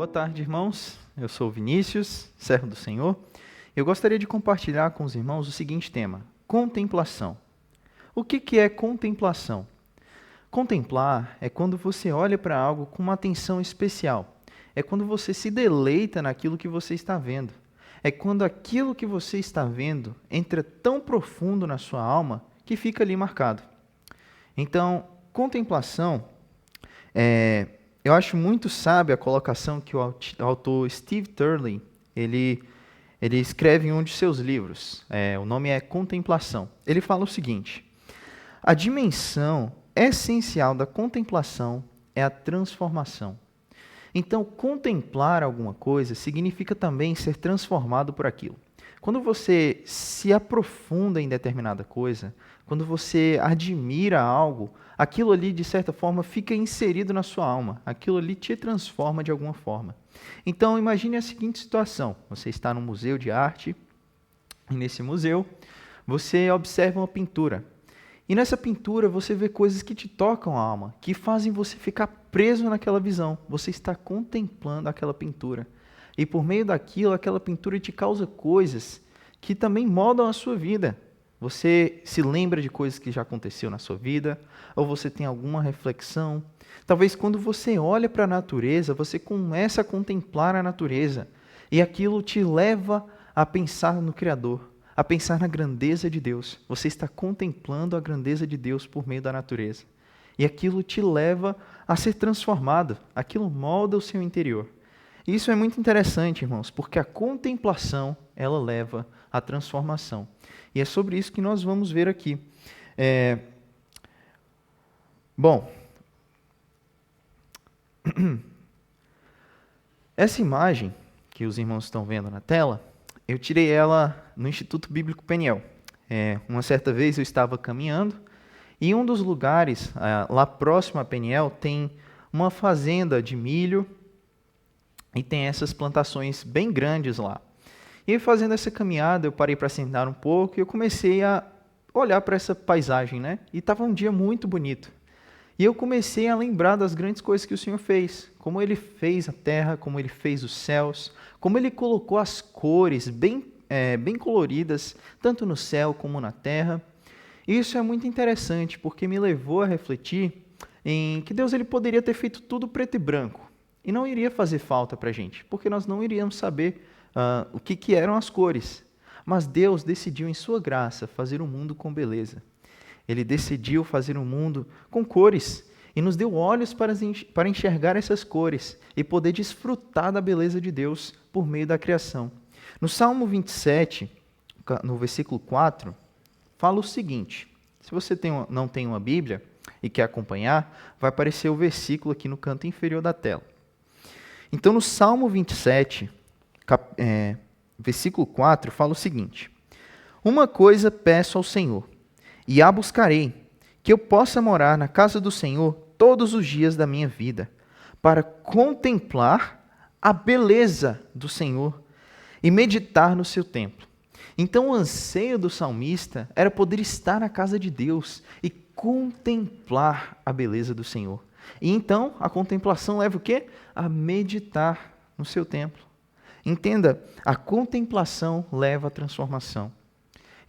Boa tarde, irmãos. Eu sou o Vinícius, servo do Senhor. Eu gostaria de compartilhar com os irmãos o seguinte tema: contemplação. O que é contemplação? Contemplar é quando você olha para algo com uma atenção especial. É quando você se deleita naquilo que você está vendo. É quando aquilo que você está vendo entra tão profundo na sua alma que fica ali marcado. Então, contemplação eu acho muito sábia a colocação que o autor Steve Turley, ele escreve em um de seus livros. O nome é Contemplação. Ele fala o seguinte: a dimensão essencial da contemplação é a transformação. Então, contemplar alguma coisa significa também ser transformado por aquilo. Quando você se aprofunda em determinada coisa, quando você admira algo, aquilo ali, de certa forma, fica inserido na sua alma. Aquilo ali te transforma de alguma forma. Então, imagine a seguinte situação. Você está num museu de arte, e nesse museu, você observa uma pintura. E nessa pintura, você vê coisas que te tocam a alma, que fazem você ficar preso naquela visão. Você está contemplando aquela pintura. E por meio daquilo, aquela pintura te causa coisas que também moldam a sua vida. Você se lembra de coisas que já aconteceu na sua vida, ou você tem alguma reflexão. Talvez quando você olha para a natureza, você começa a contemplar a natureza, e aquilo te leva a pensar no Criador, a pensar na grandeza de Deus. Você está contemplando a grandeza de Deus por meio da natureza. E aquilo te leva a ser transformado, aquilo molda o seu interior. E isso é muito interessante, irmãos, porque a contemplação, ela leva à transformação. E é sobre isso que nós vamos ver aqui. Bom, essa imagem que os irmãos estão vendo na tela, eu tirei ela no Instituto Bíblico Peniel. Uma certa vez eu estava caminhando e em um dos lugares, lá próximo a Peniel, tem uma fazenda de milho e tem essas plantações bem grandes lá. E fazendo essa caminhada, eu parei para sentar um pouco e eu comecei a olhar para essa paisagem, né? E estava um dia muito bonito. E eu comecei a lembrar das grandes coisas que o Senhor fez. Como Ele fez a terra, como Ele fez os céus, como Ele colocou as cores bem coloridas, tanto no céu como na terra. E isso é muito interessante, porque me levou a refletir em que Deus ele poderia ter feito tudo preto e branco. E não iria fazer falta para a gente, porque nós não iríamos saber o que eram as cores. Mas Deus decidiu, em sua graça, fazer um mundo com beleza. Ele decidiu fazer um mundo com cores e nos deu olhos para enxergar essas cores e poder desfrutar da beleza de Deus por meio da criação. No Salmo 27, no versículo 4, fala o seguinte. Se você não tem uma Bíblia e quer acompanhar, vai aparecer o versículo aqui no canto inferior da tela. Então, no Salmo 27, versículo 4, fala o seguinte: uma coisa peço ao Senhor, e a buscarei, que eu possa morar na casa do Senhor todos os dias da minha vida, para contemplar a beleza do Senhor e meditar no seu templo. Então, o anseio do salmista era poder estar na casa de Deus e contemplar a beleza do Senhor. E então, a contemplação leva o quê? A meditar no seu templo. Entenda, a contemplação leva à transformação.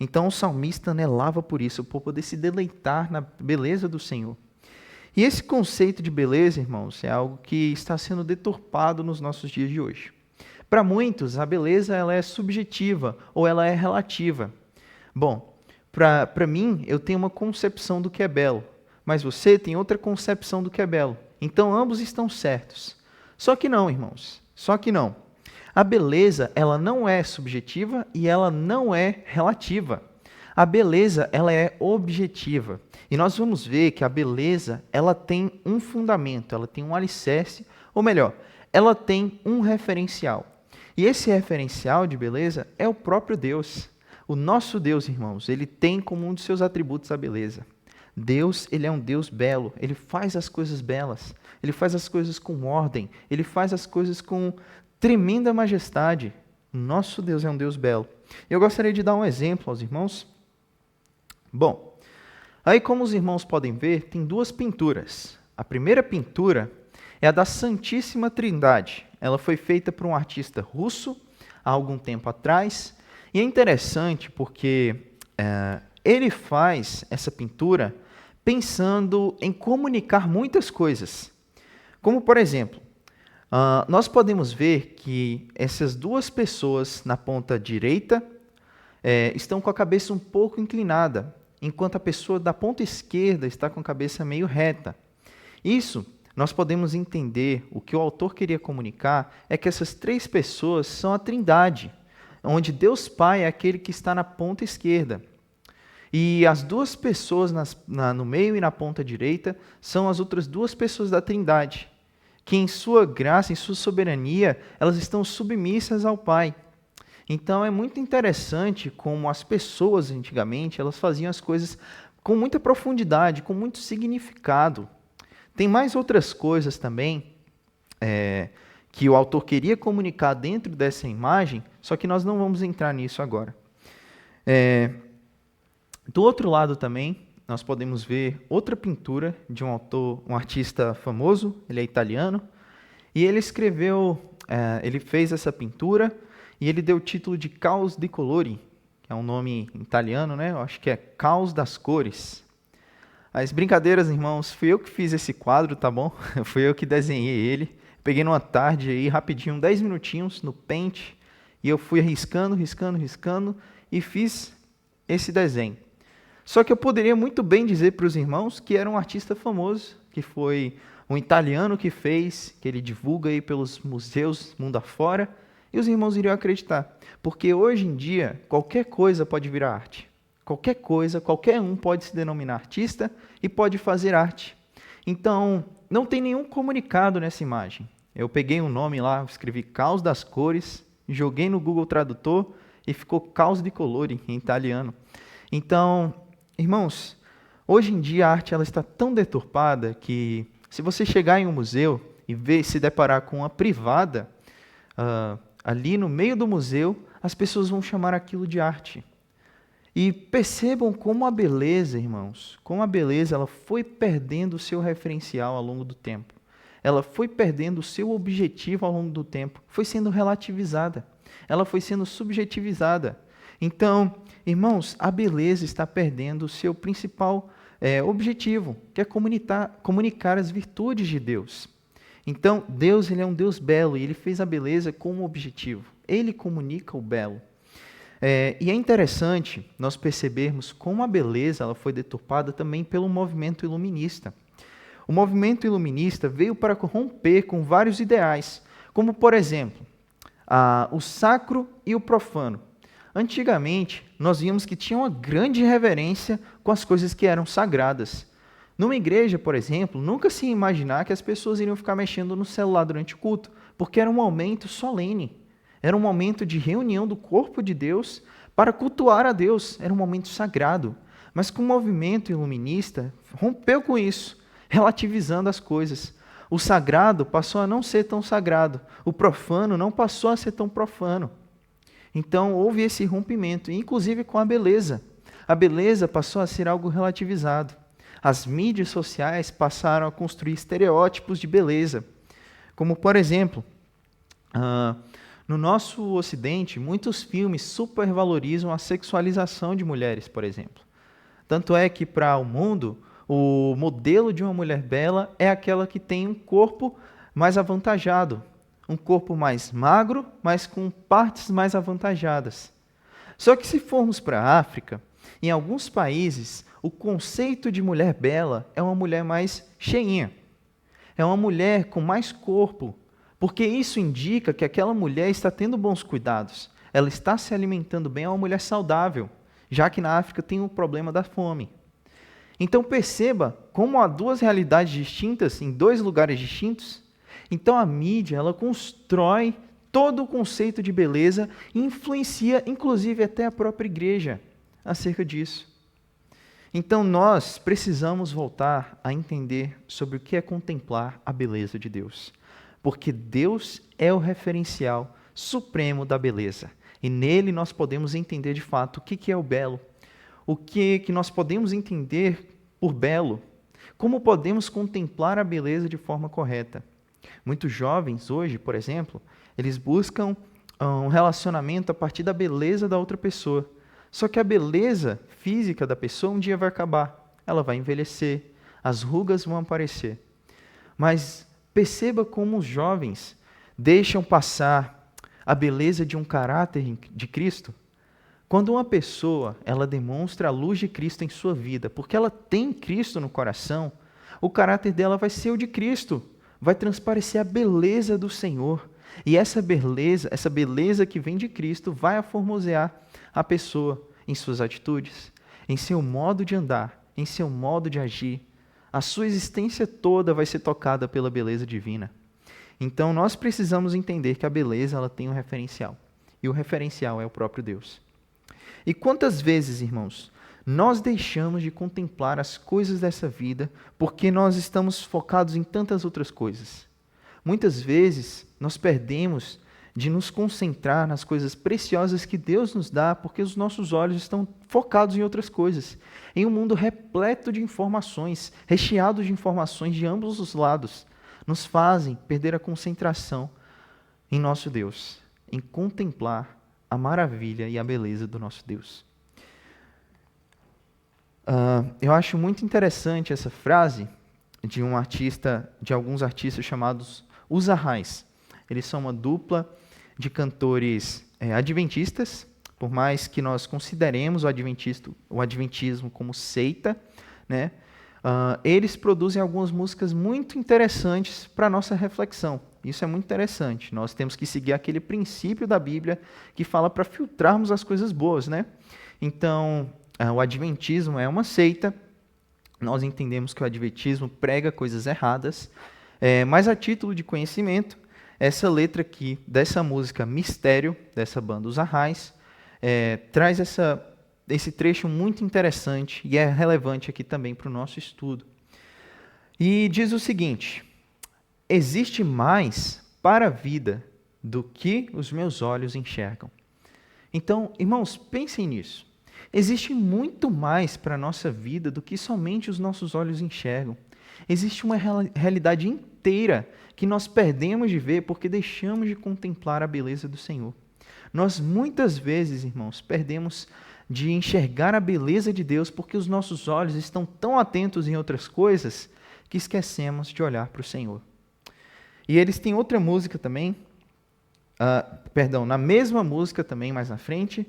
Então, o salmista anelava por isso, por poder se deleitar na beleza do Senhor. E esse conceito de beleza, irmãos, é algo que está sendo deturpado nos nossos dias de hoje. Para muitos, a beleza ela é subjetiva ou ela é relativa. Bom, para mim, eu tenho uma concepção do que é belo, mas você tem outra concepção do que é belo. Então, ambos estão certos. Só que não, irmãos. Só que não. A beleza, ela não é subjetiva e ela não é relativa. A beleza, ela é objetiva. E nós vamos ver que a beleza, ela tem um fundamento, ela tem um alicerce, ou melhor, ela tem um referencial. E esse referencial de beleza é o próprio Deus. O nosso Deus, irmãos, ele tem como um dos seus atributos a beleza. Deus, ele é um Deus belo, ele faz as coisas belas, ele faz as coisas com ordem, ele faz as coisas com tremenda majestade. Nosso Deus é um Deus belo. Eu gostaria de dar um exemplo aos irmãos. Bom, aí como os irmãos podem ver, tem duas pinturas. A primeira pintura é a da Santíssima Trindade. ela foi feita por um artista russo há algum tempo atrás, e é interessante porque ele faz essa pintura pensando em comunicar muitas coisas. Como, por exemplo, nós podemos ver que essas duas pessoas na ponta direita estão com a cabeça um pouco inclinada, enquanto a pessoa da ponta esquerda está com a cabeça meio reta. Isso, nós podemos entender, o que o autor queria comunicar é que essas três pessoas são a Trindade, onde Deus Pai é aquele que está na ponta esquerda. E as duas pessoas no meio e na ponta direita são as outras duas pessoas da Trindade, que em sua graça, em sua soberania, elas estão submissas ao Pai. Então é muito interessante como as pessoas antigamente, elas faziam as coisas com muita profundidade, com muito significado. Tem mais outras coisas também que o autor queria comunicar dentro dessa imagem, só que nós não vamos entrar nisso agora. Do outro lado também, nós podemos ver outra pintura de um artista famoso, ele é italiano, e ele ele fez essa pintura e ele deu o título de Caos di Colori, que é um nome italiano, né? Eu acho que é Caos das Cores. As brincadeiras, irmãos, fui eu que fiz esse quadro, tá bom? Fui eu que desenhei ele. Peguei numa tarde aí, rapidinho, 10 minutinhos no Paint, e eu fui riscando e fiz esse desenho. Só que eu poderia muito bem dizer para os irmãos que era um artista famoso, que foi um italiano que fez, que ele divulga aí pelos museus mundo afora, e os irmãos iriam acreditar. Porque hoje em dia, qualquer coisa pode virar arte. Qualquer coisa, qualquer um pode se denominar artista e pode fazer arte. Então, não tem nenhum comunicado nessa imagem. Eu peguei um nome lá, escrevi Caos das Cores, joguei no Google Tradutor e ficou Caos di Colori em italiano. Então, irmãos, hoje em dia a arte ela está tão deturpada que se você chegar em um museu e se deparar com uma privada, ali no meio do museu, as pessoas vão chamar aquilo de arte. E percebam como a beleza, irmãos, como a beleza ela foi perdendo o seu referencial ao longo do tempo. Ela foi perdendo o seu objetivo ao longo do tempo. Foi sendo relativizada. Ela foi sendo subjetivizada. Então, irmãos, a beleza está perdendo o seu principal objetivo, que é comunicar as virtudes de Deus. Então, Deus ele é um Deus belo e Ele fez a beleza como objetivo. Ele comunica o belo. E é interessante nós percebermos como a beleza ela foi deturpada também pelo movimento iluminista. O movimento iluminista veio para romper com vários ideais, como, por exemplo, o sacro e o profano. Antigamente, nós víamos que tinha uma grande reverência com as coisas que eram sagradas. Numa igreja, por exemplo, nunca se ia imaginar que as pessoas iriam ficar mexendo no celular durante o culto, porque era um momento solene. Era um momento de reunião do corpo de Deus para cultuar a Deus. Era um momento sagrado. Mas com o movimento iluminista, rompeu com isso, relativizando as coisas. O sagrado passou a não ser tão sagrado. O profano não passou a ser tão profano. Então, houve esse rompimento, inclusive com a beleza. A beleza passou a ser algo relativizado. As mídias sociais passaram a construir estereótipos de beleza. Como, por exemplo, no nosso Ocidente, muitos filmes supervalorizam a sexualização de mulheres, por exemplo. Tanto é que, para o mundo, o modelo de uma mulher bela é aquela que tem um corpo mais avantajado, um corpo mais magro, mas com partes mais avantajadas. Só que se formos para a África, em alguns países, o conceito de mulher bela é uma mulher mais cheinha, é uma mulher com mais corpo, porque isso indica que aquela mulher está tendo bons cuidados, ela está se alimentando bem, é uma mulher saudável, já que na África tem o problema da fome. Então perceba como há duas realidades distintas em dois lugares distintos. Então a mídia ela constrói todo o conceito de beleza e influencia inclusive até a própria igreja acerca disso. Então nós precisamos voltar a entender sobre o que é contemplar a beleza de Deus. Porque Deus é o referencial supremo da beleza. E nele nós podemos entender de fato o que é o belo. O que nós podemos entender por belo. Como podemos contemplar a beleza de forma correta. Muitos jovens hoje, por exemplo, eles buscam um relacionamento a partir da beleza da outra pessoa. Só que a beleza física da pessoa um dia vai acabar. Ela vai envelhecer, as rugas vão aparecer. Mas perceba como os jovens deixam passar a beleza de um caráter de Cristo. Quando uma pessoa, ela demonstra a luz de Cristo em sua vida, porque ela tem Cristo no coração, o caráter dela vai ser o de Cristo, vai transparecer a beleza do Senhor. E essa beleza que vem de Cristo vai aformosear a pessoa em suas atitudes, em seu modo de andar, em seu modo de agir. A sua existência toda vai ser tocada pela beleza divina. Então nós precisamos entender que a beleza ela tem um referencial, e o referencial é o próprio Deus. E quantas vezes, irmãos, nós deixamos de contemplar as coisas dessa vida porque nós estamos focados em tantas outras coisas? Muitas vezes nós perdemos de nos concentrar nas coisas preciosas que Deus nos dá porque os nossos olhos estão focados em outras coisas. Em um mundo repleto de informações, recheado de informações de ambos os lados, nos fazem perder a concentração em nosso Deus, em contemplar a maravilha e a beleza do nosso Deus. Eu acho muito interessante essa frase de alguns artistas chamados Os Arrais. Eles são uma dupla de cantores adventistas, por mais que nós consideremos o adventismo como seita, né? Eles produzem algumas músicas muito interessantes para a nossa reflexão. Isso é muito interessante. Nós temos que seguir aquele princípio da Bíblia que fala para filtrarmos as coisas boas, né? Então, o adventismo é uma seita. Nós entendemos que o adventismo prega coisas erradas, mas a título de conhecimento, essa letra aqui dessa música Mistério, dessa banda Os Arrais, traz esse trecho muito interessante e é relevante aqui também para o nosso estudo. E diz o seguinte: existe mais para a vida do que os meus olhos enxergam. Então, irmãos, pensem nisso. Existe muito mais para a nossa vida do que somente os nossos olhos enxergam. Existe uma realidade inteira que nós perdemos de ver porque deixamos de contemplar a beleza do Senhor. Nós muitas vezes, irmãos, perdemos de enxergar a beleza de Deus porque os nossos olhos estão tão atentos em outras coisas que esquecemos de olhar para o Senhor. E eles têm outra música também, na mesma música também, mais na frente,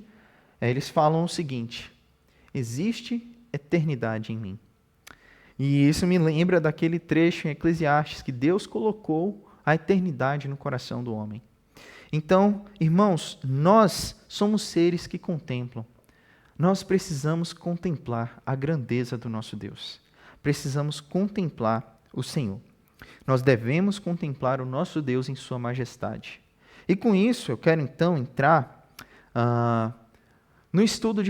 eles falam o seguinte: existe eternidade em mim. E isso me lembra daquele trecho em Eclesiastes, que Deus colocou a eternidade no coração do homem. Então, irmãos, nós somos seres que contemplam. Nós precisamos contemplar a grandeza do nosso Deus. Precisamos contemplar o Senhor. Nós devemos contemplar o nosso Deus em sua majestade. E com isso, eu quero então entrar no estudo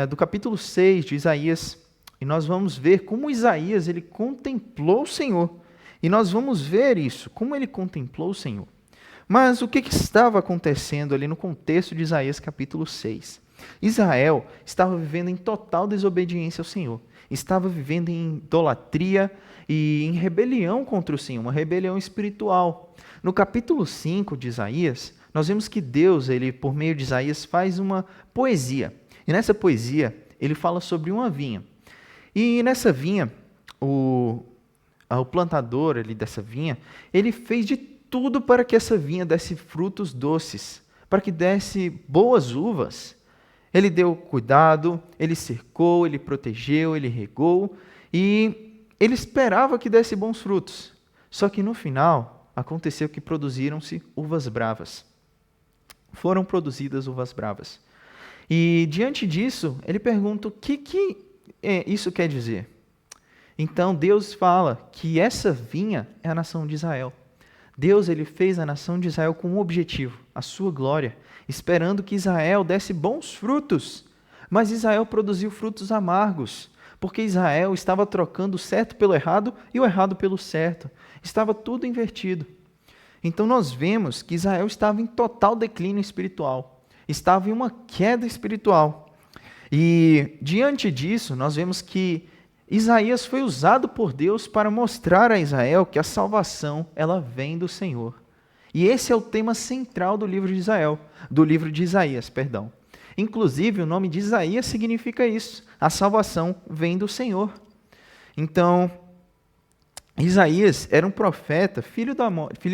do capítulo 6 de Isaías, e nós vamos ver como Isaías ele contemplou o Senhor. E nós vamos ver isso, como ele contemplou o Senhor. Mas o que estava acontecendo ali no contexto de Isaías capítulo 6? Israel estava vivendo em total desobediência ao Senhor. Estava vivendo em idolatria e em rebelião contra o Senhor, uma rebelião espiritual. No capítulo 5 de Isaías, nós vemos que Deus, ele, por meio de Isaías, faz uma poesia. E nessa poesia, ele fala sobre uma vinha. E nessa vinha, o plantador ali dessa vinha, ele fez de tudo para que essa vinha desse frutos doces, para que desse boas uvas. Ele deu cuidado, ele cercou, ele protegeu, ele regou, e ele esperava que desse bons frutos. Só que no final, aconteceu que produziram-se uvas bravas. Foram produzidas uvas bravas. E diante disso, ele pergunta o que isso quer dizer. Então Deus fala que essa vinha é a nação de Israel. Deus ele fez a nação de Israel com um objetivo, a sua glória, esperando que Israel desse bons frutos. Mas Israel produziu frutos amargos, porque Israel estava trocando o certo pelo errado e o errado pelo certo. Estava tudo invertido. Então nós vemos que Israel estava em total declínio espiritual, estava em uma queda espiritual. E diante disso, nós vemos que Isaías foi usado por Deus para mostrar a Israel que a salvação, ela vem do Senhor. E esse é o tema central do livro de Isaías, perdão. Inclusive, o nome de Isaías significa isso. A salvação vem do Senhor. Então, Isaías era um profeta, filho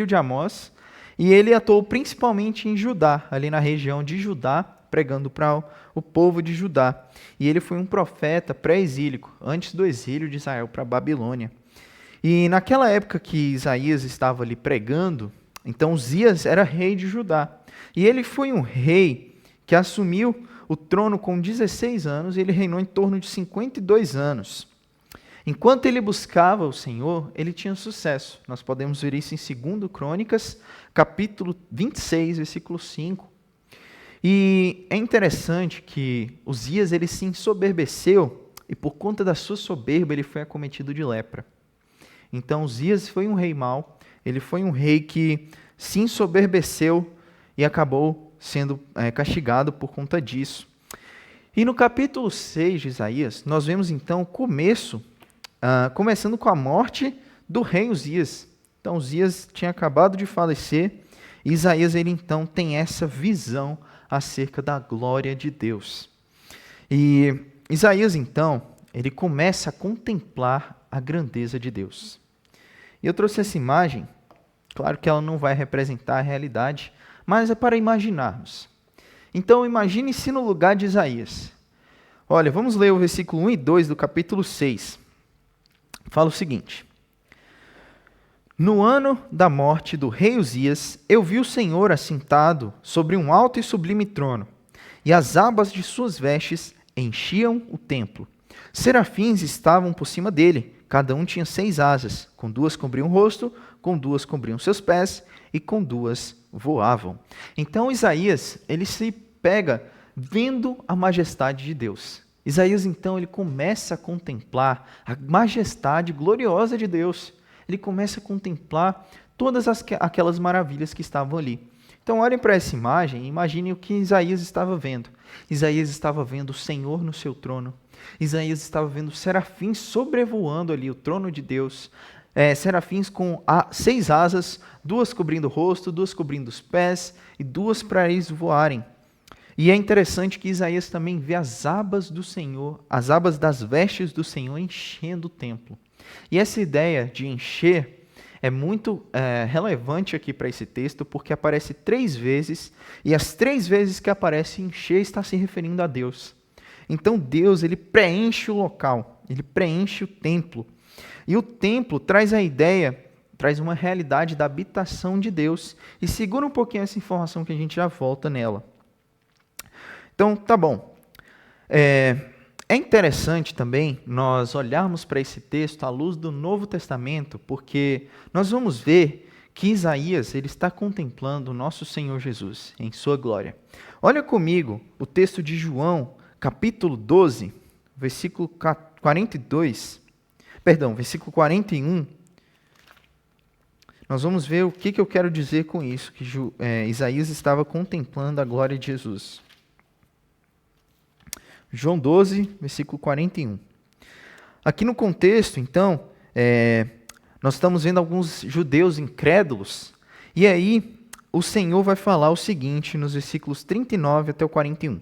de Amós, e ele atuou principalmente em Judá, ali na região de Judá, pregando para o povo de Judá. E ele foi um profeta pré-exílico, antes do exílio de Israel para a Babilônia. E naquela época que Isaías estava ali pregando, então Uzias era rei de Judá. E ele foi um rei que assumiu o trono com 16 anos, e ele reinou em torno de 52 anos. Enquanto ele buscava o Senhor, ele tinha sucesso. Nós podemos ver isso em 2 Crônicas, capítulo 26, versículo 5. E é interessante que Uzias ele se ensoberbeceu, e por conta da sua soberba ele foi acometido de lepra. Então Uzias foi um rei mau, ele foi um rei que se ensoberbeceu e acabou sendo castigado por conta disso. E no capítulo 6 de Isaías, nós vemos então o começando com a morte do rei Uzias. Então Uzias tinha acabado de falecer, e Isaías ele então tem essa visão acerca da glória de Deus. E Isaías então, ele começa a contemplar a grandeza de Deus. E eu trouxe essa imagem, claro que ela não vai representar a realidade, mas é para imaginarmos. Então imagine-se no lugar de Isaías. Olha, vamos ler o versículo 1 e 2 do capítulo 6. Fala o seguinte: No ano da morte do rei Uzias, eu vi o Senhor assentado sobre um alto e sublime trono, e as abas de suas vestes enchiam o templo. Serafins estavam por cima dele, cada um tinha 6 asas, com 2 cobriam o rosto, com 2 cobriam seus pés, e com 2 voavam. Então Isaías, ele se pega vendo a majestade de Deus. Isaías, então, ele começa a contemplar a majestade gloriosa de Deus. Ele começa a contemplar todas aquelas maravilhas que estavam ali. Então, olhem para essa imagem e imaginem o que Isaías estava vendo. Isaías estava vendo o Senhor no seu trono. Isaías estava vendo serafins sobrevoando ali o trono de Deus. Serafins com 6 asas, 2 cobrindo o rosto, 2 cobrindo os pés e 2 para eles voarem. E é interessante que Isaías também vê as abas do Senhor, as abas das vestes do Senhor enchendo o templo. E essa ideia de encher é muito relevante aqui para esse texto, porque aparece 3 vezes, e as 3 vezes que aparece encher está se referindo a Deus. Então Deus, ele preenche o local, ele preenche o templo. E o templo traz a ideia, traz uma realidade da habitação de Deus. E segura um pouquinho essa informação que a gente já volta nela. Então, tá bom. É interessante também nós olharmos para esse texto à luz do Novo Testamento, porque nós vamos ver que Isaías ele está contemplando o nosso Senhor Jesus em sua glória. Olha comigo o texto de João, capítulo 12, versículo 42. Perdão, versículo 41. Nós vamos ver o que eu quero dizer com isso, que Isaías estava contemplando a glória de Jesus. João 12, versículo 41. Aqui no contexto, então, nós estamos vendo alguns judeus incrédulos, e aí o Senhor vai falar o seguinte nos versículos 39 até o 41.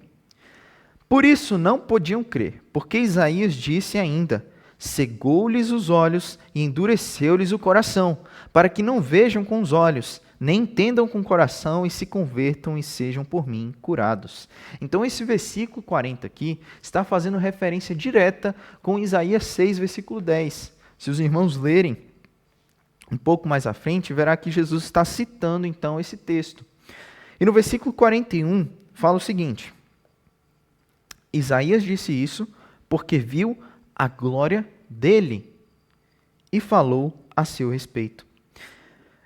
Por isso não podiam crer, porque Isaías disse ainda: cegou-lhes os olhos e endureceu-lhes o coração, para que não vejam com os olhos, nem entendam com o coração e se convertam e sejam por mim curados. Então esse versículo 40 aqui está fazendo referência direta com Isaías 6, versículo 10. Se os irmãos lerem um pouco mais à frente, verá que Jesus está citando então esse texto. E no versículo 41 fala o seguinte: Isaías disse isso porque viu a glória dele e falou a seu respeito.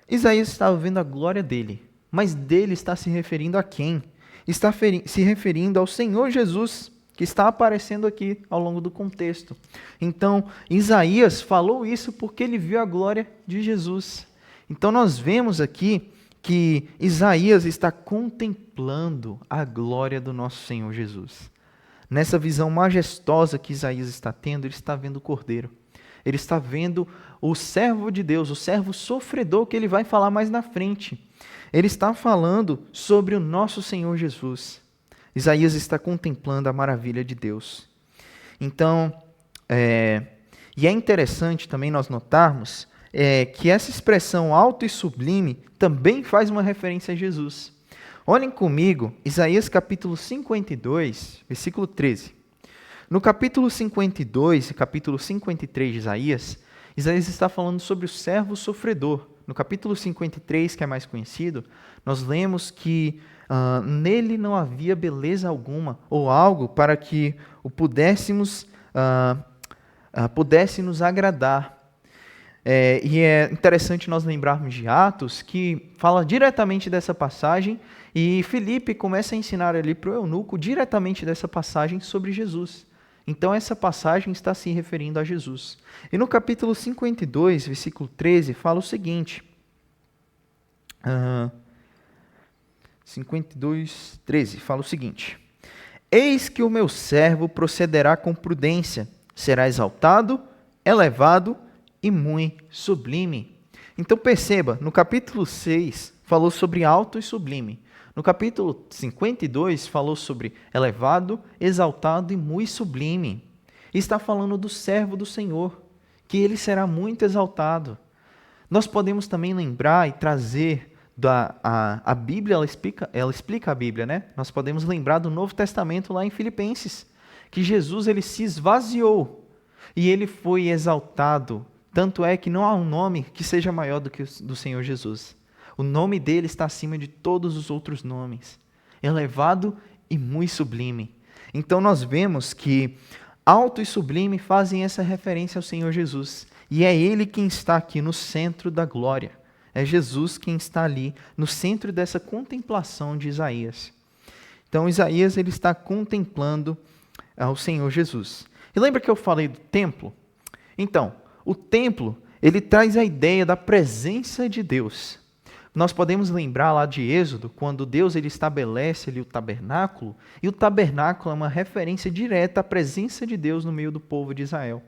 Isaías estava vendo a glória dele, mas dele está se referindo a quem? Está se referindo ao Senhor Jesus, que está aparecendo aqui ao longo do contexto. Então, Isaías falou isso porque ele viu a glória de Jesus. Então, nós vemos aqui que Isaías está contemplando a glória do nosso Senhor Jesus. nessa visão majestosa que Isaías está tendo, ele está vendo o Cordeiro. Ele está vendo o servo de Deus, o servo sofredor, que ele vai falar mais na frente. Ele está falando sobre o nosso Senhor Jesus. Isaías está contemplando a maravilha de Deus. Então, e é interessante também nós notarmos que essa expressão alto e sublime também faz uma referência a Jesus. Olhem comigo, Isaías capítulo 52, versículo 13. No capítulo 52 e capítulo 53 de Isaías, Isaías está falando sobre o servo sofredor. No capítulo 53, que é mais conhecido, nós lemos que nele não havia beleza alguma, ou algo para que o pudesse nos agradar. E é interessante nós lembrarmos de Atos, que fala diretamente dessa passagem, e Filipe começa a ensinar ali para o eunuco diretamente dessa passagem sobre Jesus. Então essa passagem está se referindo a Jesus. E no capítulo 52, versículo 13, fala o seguinte, 52, 13, fala o seguinte: Eis que o meu servo procederá com prudência, será exaltado, elevado e muito sublime. Então perceba, no capítulo 6 falou sobre alto e sublime. No capítulo 52 falou sobre elevado, exaltado e muito sublime. E está falando do servo do Senhor, que ele será muito exaltado. Nós podemos também lembrar e trazer a Bíblia, ela explica a Bíblia, né? Nós podemos lembrar do Novo Testamento lá em Filipenses, que Jesus ele se esvaziou e ele foi exaltado. Tanto é que não há um nome que seja maior do que o do Senhor Jesus. O nome dele está acima de todos os outros nomes. Elevado e muito sublime. Então nós vemos que alto e sublime fazem essa referência ao Senhor Jesus. E é ele quem está aqui no centro da glória. É Jesus quem está ali no centro dessa contemplação de Isaías. Então Isaías ele está contemplando ao Senhor Jesus. E lembra que eu falei do templo? Então, o templo, ele traz a ideia da presença de Deus. Nós podemos lembrar lá de Êxodo, quando Deus ele estabelece ali o tabernáculo, e o tabernáculo é uma referência direta à presença de Deus no meio do povo de Israel.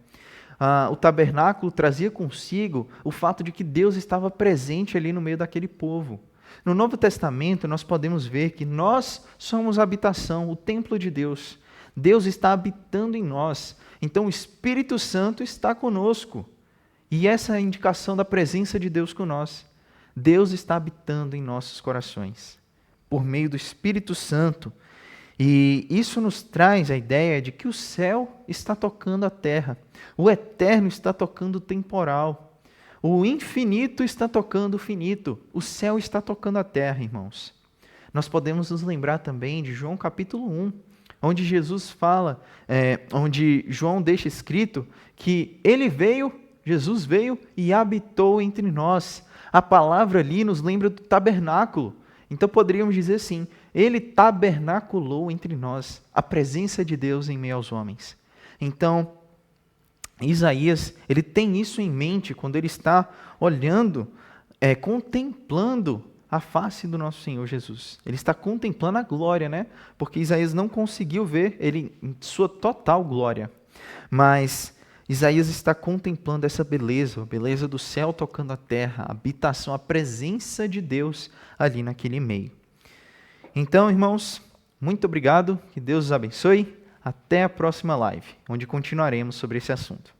O tabernáculo trazia consigo o fato de que Deus estava presente ali no meio daquele povo. No Novo Testamento, nós podemos ver que nós somos a habitação, o templo de Deus. Deus está habitando em nós. Então, o Espírito Santo está conosco. E essa é a indicação da presença de Deus com nós. Deus está habitando em nossos corações, por meio do Espírito Santo. E isso nos traz a ideia de que o céu está tocando a terra, o eterno está tocando o temporal, o infinito está tocando o finito, o céu está tocando a terra, irmãos. Nós podemos nos lembrar também de João capítulo 1, onde Jesus fala, onde João deixa escrito que Jesus veio e habitou entre nós. A palavra ali nos lembra do tabernáculo. Então poderíamos dizer assim, ele tabernaculou entre nós, a presença de Deus em meio aos homens. Então, Isaías, ele tem isso em mente quando ele está olhando, contemplando a face do nosso Senhor Jesus. Ele está contemplando a glória, né? Porque Isaías não conseguiu ver ele em sua total glória. Mas Isaías está contemplando essa beleza, a beleza do céu tocando a terra, a habitação, a presença de Deus ali naquele meio. Então, irmãos, muito obrigado, que Deus os abençoe. Até a próxima live, onde continuaremos sobre esse assunto.